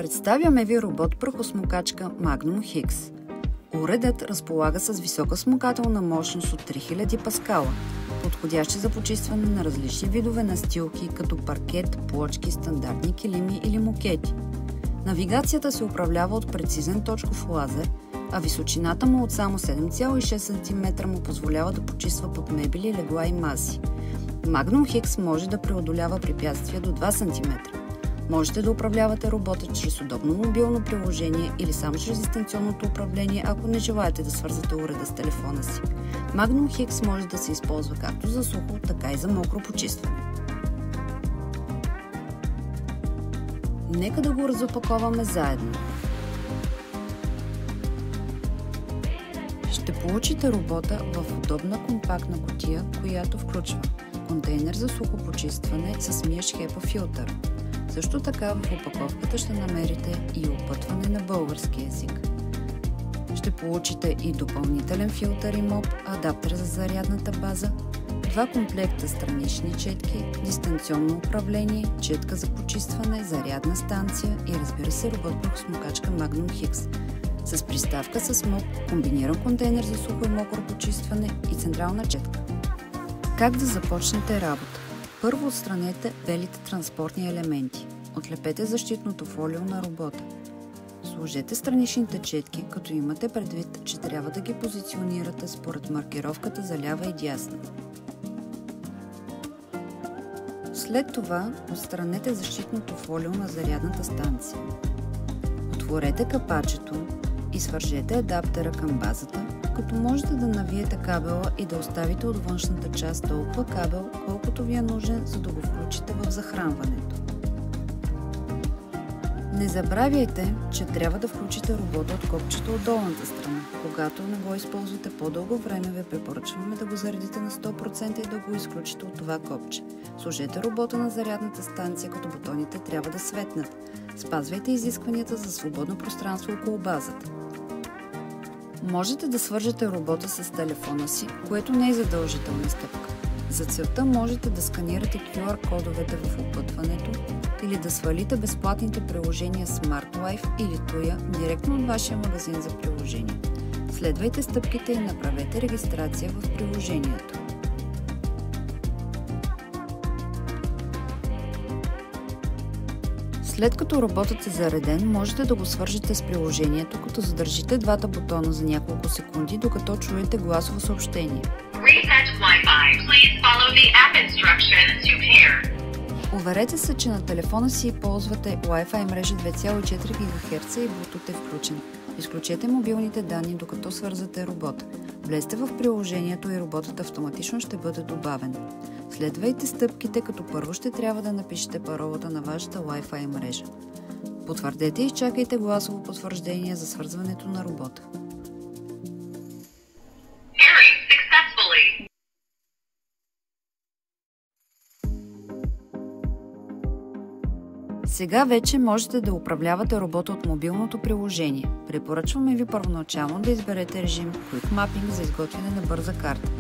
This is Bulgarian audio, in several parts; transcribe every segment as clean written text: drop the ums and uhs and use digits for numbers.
Представяме ви робот прахосмокачка Magnum Hix. Уредът разполага с висока смукателна мощност от 3000 паскала, подходящи за почистване на различни видове настилки, като паркет, плочки, стандартни килими или мокети. Навигацията се управлява от прецизен точков лазер, а височината му от само 7,6 см му позволява да почиства под мебели, легла и маси. Magnum Hix може да преодолява препятствия до 2 см. Можете да управлявате робота чрез удобно мобилно приложение или само чрез дистанционното управление, ако не желаете да свързвате уреда с телефона си. Magnum Hix може да се използва както за сухо, така и за мокро почистване. Нека да го разопаковаме заедно. Ще получите робота в удобна компактна кутия, която включва контейнер за сухо почистване с миещ HEPA филтър. Също така в опаковката ще намерите и опътване на български език. Ще получите и допълнителен филтър и моп, адаптер за зарядната база, 2 комплекта странични четки, дистанционно управление, четка за почистване, зарядна станция и разбира се робот прахосмокачка Magnum Hix с приставка с моп, комбиниран контейнер за сухо и мокро почистване и централна четка. Как да започнете работа? Първо отстранете белите транспортни елементи. Отлепете защитното фолио на робота. Сложете страничните четки, като имате предвид, че трябва да ги позиционирате според маркировката за лява и дясна. След това отстранете защитното фолио на зарядната станция. Отворете капачето и свържете адаптера към базата, като можете да навиете кабела и да оставите от външната част толкова кабел, колкото ви е нужен, за да го включите в захранването. Не забравяйте, че трябва да включите робота от копчето от долната страна. Когато не го използвате по-дълго време, ви препоръчваме да го заредите на 100% и да го изключите от това копче. Сложете робота на зарядната станция, като бутоните трябва да светнат. Спазвайте изискванията за свободно пространство около базата. Можете да свържете робота с телефона си, което не е задължителна стъпка. За целта можете да сканирате QR-кодовете в опътването или да свалите безплатните приложения Smart Life или Tuya директно от вашия магазин за приложения. Следвайте стъпките и направете регистрация в приложението. След като роботът е зареден, можете да го свържете с приложението, като задържите двата бутона за няколко секунди, докато чуете гласово съобщение. Уверете се, че на телефона си ползвате Wi-Fi мрежа 2,4 GHz и Bluetooth е включен. Изключете мобилните данни, докато свързвате робота. Влезте в приложението и роботът автоматично ще бъде добавен. Следвайте стъпките, като първо ще трябва да напишете паролата на вашата Wi-Fi мрежа. Потвърдете и изчакайте гласово потвърждение за свързването на робота. Сега вече можете да управлявате робота от мобилното приложение. Препоръчваме ви първоначално да изберете режим Quick Mapping за изготвяне на бърза карта.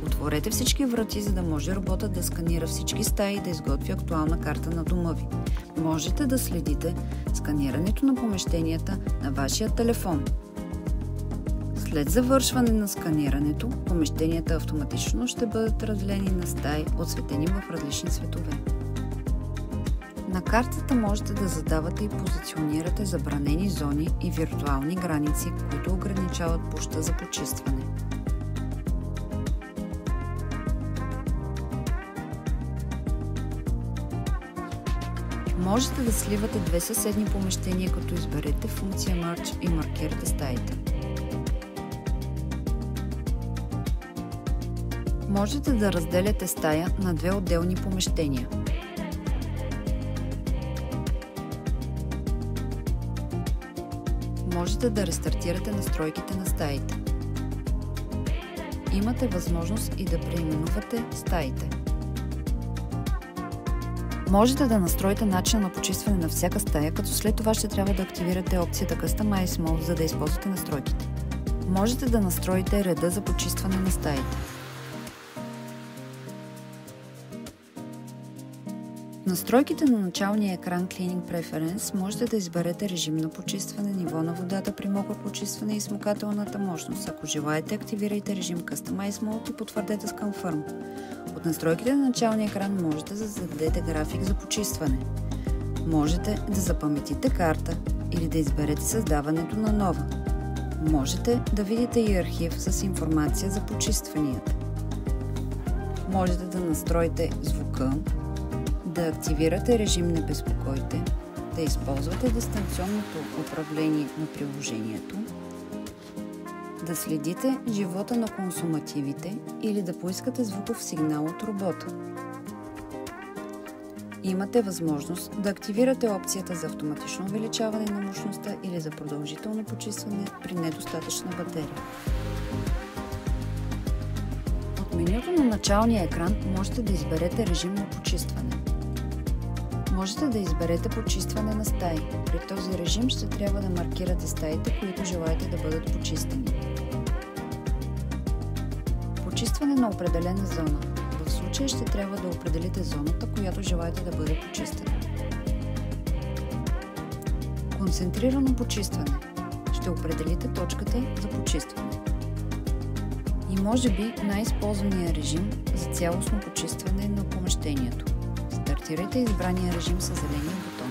Отворете всички врати, за да може роботът да сканира всички стаи и да изготви актуална карта на дома ви. Можете да следите сканирането на помещенията на вашия телефон. След завършване на сканирането, помещенията автоматично ще бъдат разделени на стаи, отсветени в различни цветове. На картата можете да задавате и позиционирате забранени зони и виртуални граници, които ограничават площта за почистване. Можете да сливате две съседни помещения, като изберете функция Merge и маркирате стаите. Можете да разделяте стая на две отделни помещения. Можете да рестартирате настройките на стаите. Имате възможност и да преименувате стаите. Можете да настроите начина на почистване на всяка стая, като след това ще трябва да активирате опцията Customize Mode, за да използвате настройките. Можете да настроите реда за почистване на стаите. В От настройките на началния екран Cleaning Preference можете да изберете режим на почистване, ниво на водата при мокро почистване и смукателната мощност. Ако желаете, активирайте режим Customize Mode и потвърдете с Confirm. От настройките на началния екран можете да зададете график за почистване. Можете да запаметите карта или да изберете създаването на нова. Можете да видите и архив с информация за почистванията. Можете да настроите звука, да активирате режим "Не безпокойте", да използвате дистанционното управление на приложението, да следите живота на консумативите или да поискате звуков сигнал от робота. Имате възможност да активирате опцията за автоматично увеличаване на мощността или за продължително почистване при недостатъчна батерия. От менюто на началния екран можете да изберете режим на почистване. Можете да изберете почистване на стаи. При този режим ще трябва да маркирате стаите, които желаете да бъдат почистени. Почистване на определена зона. В случая ще трябва да определите зоната, която желаете да бъде почистена. Концентрирано почистване. Ще определите точката за почистване. И може би най-използвания режим за цялостно почистване на помещението. Стартирайте избрания режим със зеления бутон.